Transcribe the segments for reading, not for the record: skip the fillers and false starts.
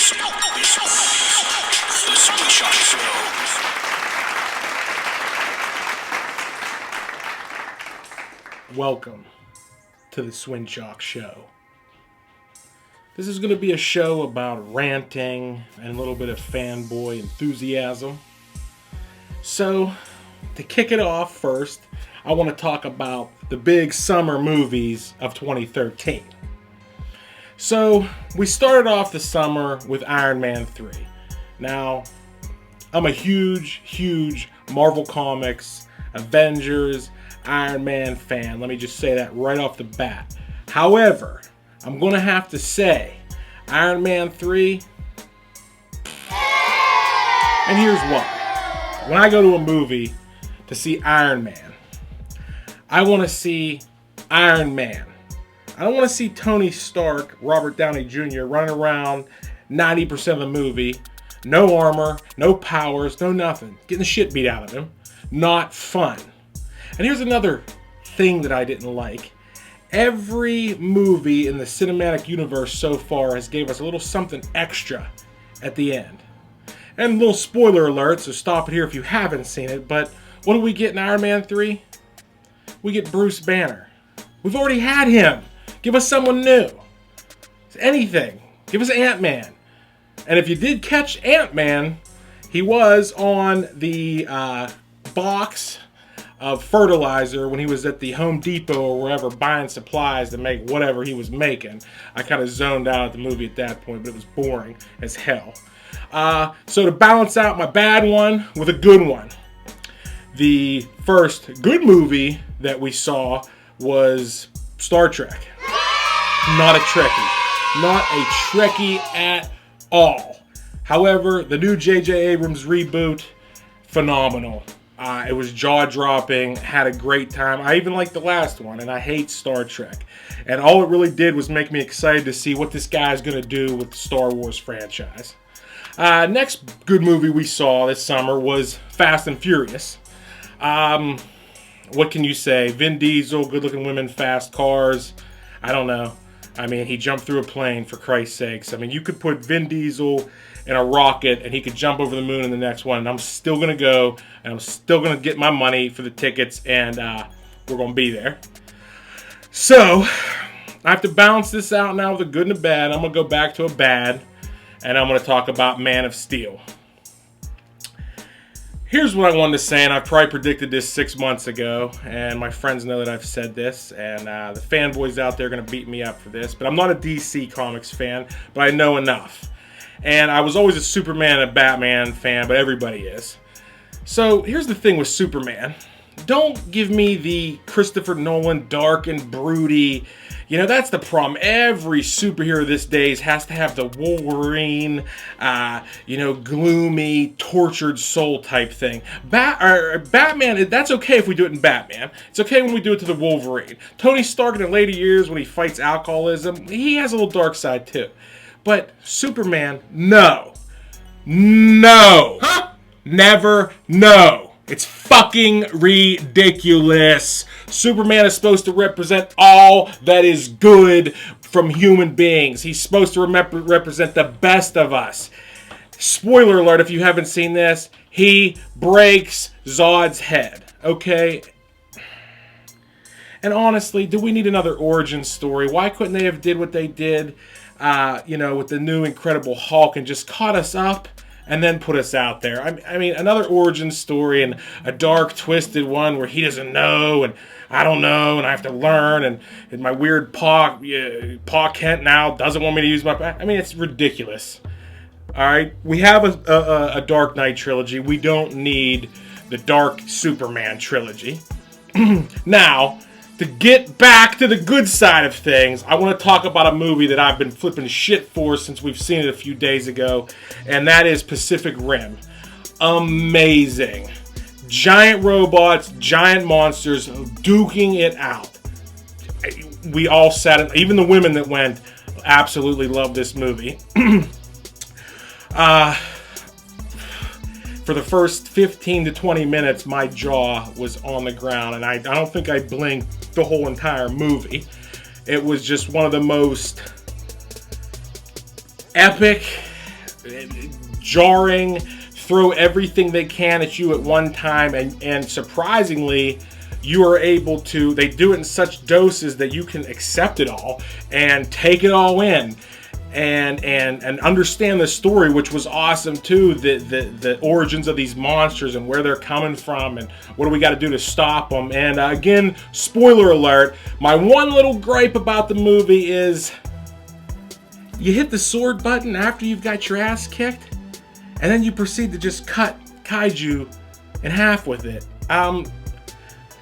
The Swinchock Show. Welcome to the Swinchock Show. This is going to be a show about ranting and a little bit of fanboy enthusiasm. So, to kick it off first, I want to talk about the big summer movies of 2013. So, we started off the summer with Iron Man 3. Now, I'm a huge Marvel Comics, Avengers, Iron Man fan. Let me just say that right off the bat. However, I'm going to have to say, Iron Man 3, and here's why. When I go to a movie to see Iron Man, I want to see Iron Man. I don't want to see Tony Stark, Robert Downey Jr. running around 90% of the movie. No armor, no powers, no nothing. Getting the shit beat out of him. Not fun. And here's another thing that I didn't like. Every movie in the cinematic universe so far has gave us a little something extra at the end. And a little spoiler alert, so stop it here if you haven't seen it, but what do we get in Iron Man 3? We get Bruce Banner. We've already had him. Give us someone new. Anything. Give us Ant-Man. And if you did catch Ant-Man, he was on the box of fertilizer when he was at the Home Depot or wherever buying supplies to make whatever he was making. I kind of zoned out at the movie at that point, but it was boring as hell. So to balance out my bad one with a good one, the first good movie that we saw was Star Trek. Not a Trekkie. Not a Trekkie at all. However, the new J.J. Abrams reboot, phenomenal. It was jaw-dropping, had a great time. I even liked the last one, and I hate Star Trek. And all it really did was make me excited to see what this guy's going to do with the Star Wars franchise. Next good movie we saw this summer was Fast and Furious. What can you say? Vin Diesel, good-looking women, fast cars. I don't know. I mean, he jumped through a plane, for Christ's sakes. I mean, you could put Vin Diesel in a rocket and he could jump over the moon in the next one, and I'm still going to go, and I'm still going to get my money for the tickets, and we're going to be there. So, I have to balance this out now with a good and a bad. I'm going to go back to a bad, and I'm going to talk about Man of Steel. Here's what I wanted to say, and I probably predicted this 6 months ago, and my friends know that I've said this, and the fanboys out there are going to beat me up for this, but I'm not a DC Comics fan, but I know enough. And I was always a Superman and a Batman fan, but everybody is. So here's the thing with Superman. Don't give me the Christopher Nolan dark and broody. You know, that's the problem. Every superhero these days has to have the Wolverine, gloomy, tortured soul type thing. Batman, that's okay if we do it in Batman. It's okay when we do it to the Wolverine. Tony Stark in the later years when he fights alcoholism, he has a little dark side too. But Superman, no. No. Huh? Never, no. It's fucking ridiculous. Superman is supposed to represent all that is good from human beings. He's supposed to represent the best of us. Spoiler alert if you haven't seen this. He breaks Zod's head. Okay? And honestly, do we need another origin story? Why couldn't they have did what they did, with the new Incredible Hulk and just caught us up and then put us out there? I mean, another origin story and a dark, twisted one where he doesn't know and I don't know and I have to learn and my weird Pa Kent now doesn't want me to use my... I mean, it's ridiculous. All right? We have a Dark Knight trilogy. We don't need the Dark Superman trilogy. Now, to get back to the good side of things, I want to talk about a movie that I've been flipping shit for since we've seen it a few days ago, and that is Pacific Rim. Amazing. Giant robots, giant monsters, duking it out. We all sat, even the women that went, absolutely loved this movie. For the first 15 to 20 minutes, my jaw was on the ground, and I don't think I blinked the whole entire movie. It was just one of the most epic, jarring, throw everything they can at you at one time, and surprisingly, you are able to, they do it in such doses that you can accept it all and take it all in and understand the story, which was awesome too, the origins of these monsters and where they're coming from and what do we got to do to stop them. And again, spoiler alert, my one little gripe about the movie is you hit the sword button after you've got your ass kicked and then you proceed to just cut kaiju in half with it.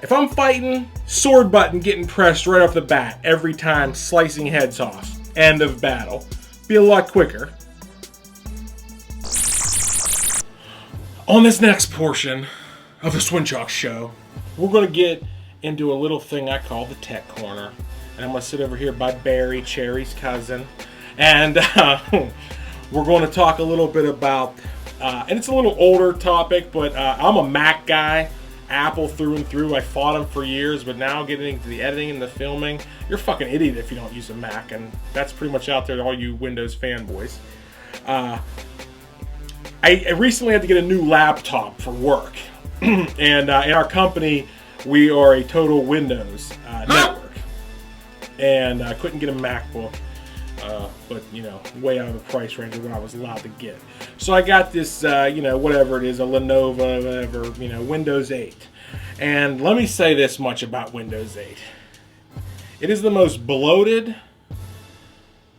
If I'm fighting, sword button getting pressed right off the bat every time, slicing heads off. End of battle. Be a lot quicker. On this next portion of the Swinchock Show, we're going to get into a little thing I call the Tech Corner. And I'm going to sit over here by Barry, Cherry's cousin. And we're going to talk a little bit about, and it's a little older topic, but I'm a Mac guy. Apple through and through. I fought them for years, but now getting into the editing and the filming, you're a fucking idiot if you don't use a Mac, and that's pretty much out there to all you Windows fanboys. I recently had to get a new laptop for work, and in our company, we are a total Windows network, and I couldn't get a MacBook. But, you know, way out of the price range of what I was allowed to get. So I got this, you know, whatever it is, a Lenovo, whatever, you know, Windows 8. And let me say this much about Windows 8. It is the most bloated,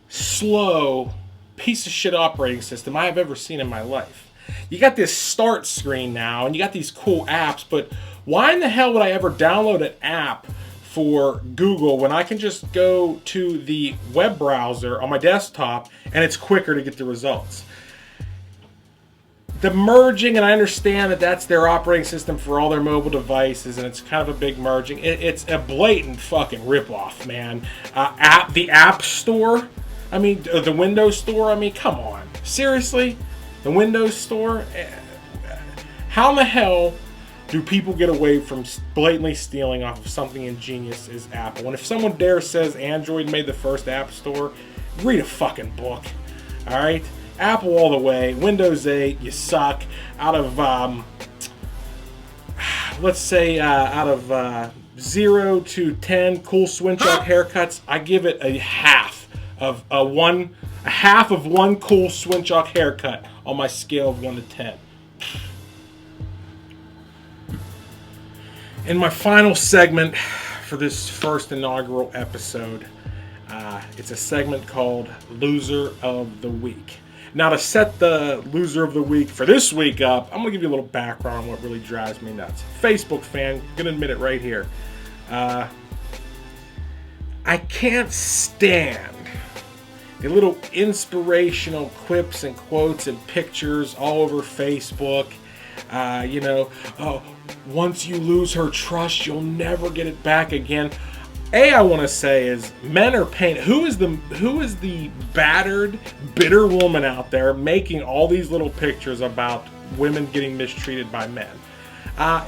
slow, piece of shit operating system I have ever seen in my life. You got this start screen now, and you got these cool apps, but why in the hell would I ever download an app for Google when I can just go to the web browser on my desktop and it's quicker to get the results? The merging, and I understand that that's their operating system for all their mobile devices, and it's kind of a big merging. It's a blatant fucking ripoff, man. The App Store, I mean, the Windows Store, I mean, come on. Seriously? The Windows Store? How in the hell do people get away from blatantly stealing off of something ingenious as Apple? And if someone dare says Android made the first App Store, read a fucking book. Alright? Apple all the way. Windows 8, you suck. Out of, let's say, out of 0 to 10 cool Swinchock haircuts, I give it a half of one cool Swinchock haircut on my scale of 1 to 10. In my final segment for this first inaugural episode, it's a segment called Loser of the Week. Now, to set the Loser of the Week for this week up, I'm going to give you a little background on what really drives me nuts. Facebook fan, I'm going to admit it right here. I can't stand the little inspirational quips and quotes and pictures all over Facebook. You know, oh, once you lose her trust, you'll never get it back again. I want to say is men are painted. Who is the battered, bitter woman out there making all these little pictures about women getting mistreated by men?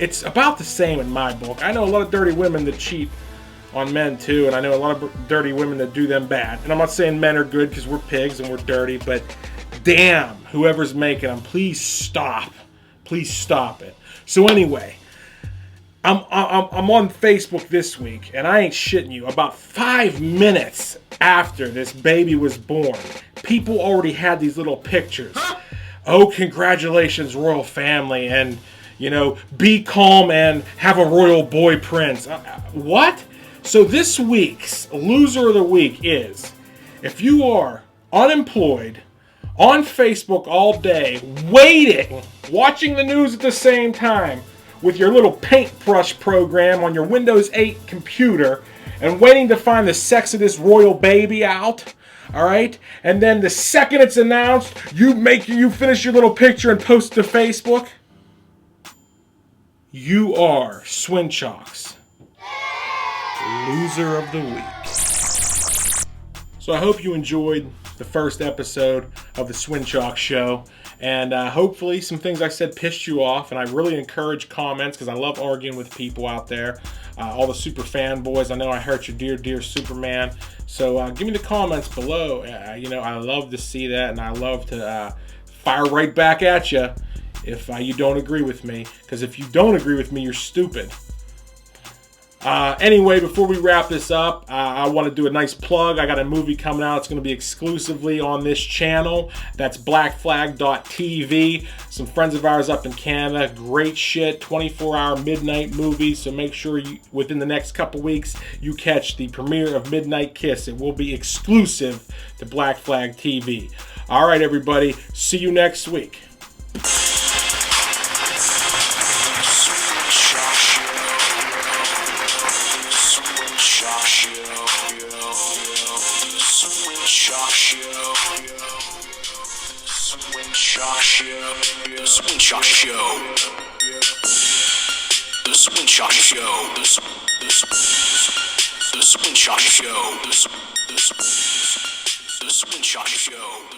It's about the same in my book. I know a lot of dirty women that cheat on men too, and I know a lot of dirty women that do them bad. And I'm not saying men are good because we're pigs and we're dirty, but damn, whoever's making them, please stop. Please stop it. So anyway, I'm on Facebook this week, and I ain't shitting you. About 5 minutes after this baby was born, people already had these little pictures. Oh, congratulations, royal family, and, you know, be calm and have a royal boy prince. What? So this week's Loser of the Week is, if you are unemployed, on Facebook all day, waiting, watching the news at the same time, with your little paintbrush program on your Windows 8 computer, and waiting to find the sex of this royal baby out, alright? And then the second it's announced, you finish your little picture and post it to Facebook. You are Swinchock's Loser of the Week. So I hope you enjoyed the first episode of the Swinchock Show, and hopefully some things I said pissed you off, and I really encourage comments because I love arguing with people out there, all the super fanboys. I know I hurt your dear Superman, so give me the comments below. You know, I love to see that, and I love to fire right back at you if you don't agree with me. Because if you don't agree with me, you're stupid. Anyway, before we wrap this up, I want to do a nice plug. I got a movie coming out. It's going to be exclusively on this channel. That's blackflag.tv. Some friends of ours up in Canada. Great shit. 24-hour midnight movie. So make sure you, within the next couple weeks, you catch the premiere of Midnight Kiss. It will be exclusive to Black Flag TV. All right, everybody. See you next week. Swinchock Show. The Swinchock Show. The Swinchock Show. The Swinchock Show.